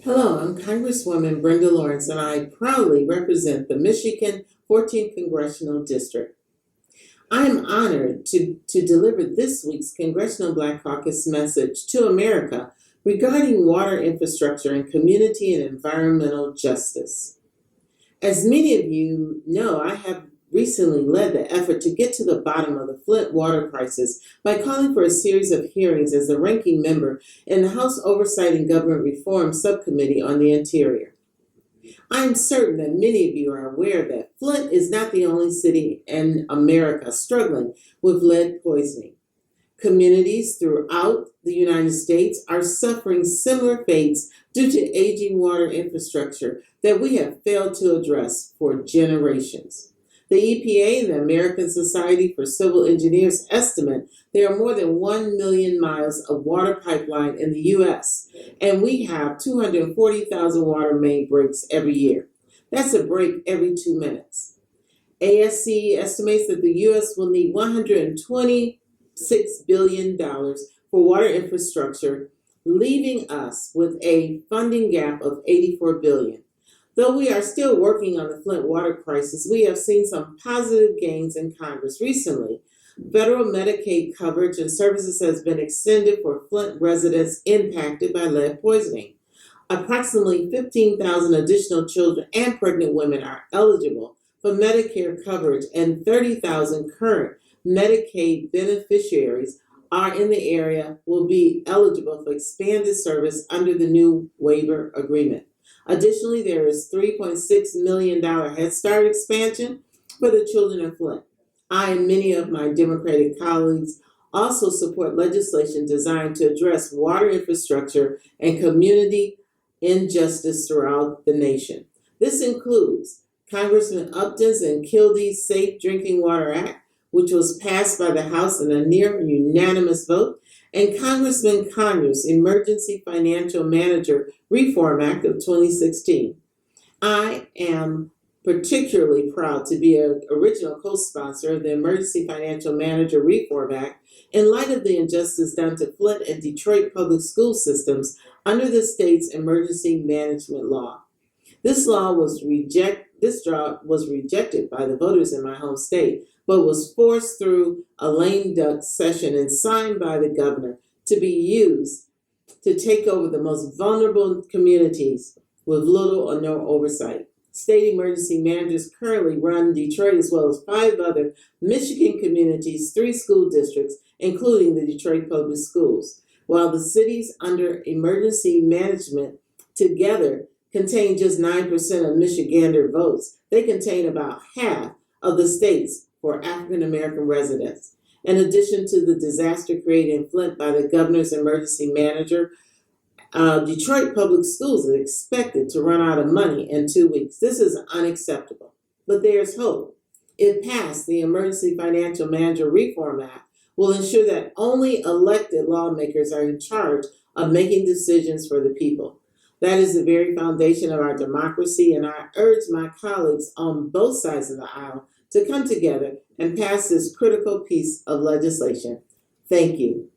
Hello, I'm Congresswoman Brenda Lawrence, and I proudly represent the Michigan 14th Congressional District. I am honored to deliver this week's Congressional Black Caucus message to America regarding water infrastructure and community and environmental justice. As many of you know, I have recently led the effort to get to the bottom of the Flint water crisis by calling for a series of hearings as the ranking member in the House Oversight and Government Reform Subcommittee on the Interior. I am certain that many of you are aware that Flint is not the only city in America struggling with lead poisoning. Communities throughout the United States are suffering similar fates due to aging water infrastructure that we have failed to address for generations. The EPA and the American Society for Civil Engineers estimate there are more than 1 million miles of water pipeline in the U.S., and we have 240,000 water main breaks every year. That's a break every 2 minutes. ASCE estimates that the U.S. will need $126 billion for water infrastructure, leaving us with a funding gap of $84 billion. Though we are still working on the Flint water crisis, we have seen some positive gains in Congress recently. Federal Medicaid coverage and services has been extended for Flint residents impacted by lead poisoning. Approximately 15,000 additional children and pregnant women are eligible for Medicare coverage, and 30,000 current Medicaid beneficiaries are in the area will be eligible for expanded service under the new waiver agreement. Additionally, there is $3.6 million Head Start expansion for the children of Flint. I and many of my Democratic colleagues also support legislation designed to address water infrastructure and community injustice throughout the nation. This includes Congressman Upton's and Kilday's Safe Drinking Water Act, which was passed by the House in a near unanimous vote, and Congressman Conyers' Emergency Financial Manager Reform Act of 2016. I am particularly proud to be an original co-sponsor of the Emergency Financial Manager Reform Act in light of the injustice done to Flint and Detroit public school systems under the state's emergency management law. This law was rejected by the voters in my home state, but was forced through a lame duck session and signed by the governor to be used to take over the most vulnerable communities with little or no oversight. State emergency managers currently run Detroit as well as 5 other Michigan communities, 3 school districts, including the Detroit Public Schools. While the cities under emergency management together contain just 9% of Michigander votes, they contain about half of the states for African American residents. In addition to the disaster created in Flint by the governor's emergency manager, Detroit Public Schools is expected to run out of money in 2 weeks. This is unacceptable, but there's hope. If passed, the Emergency Financial Manager Reform Act will ensure that only elected lawmakers are in charge of making decisions for the people. That is the very foundation of our democracy, and I urge my colleagues on both sides of the aisle to come together and pass this critical piece of legislation. Thank you.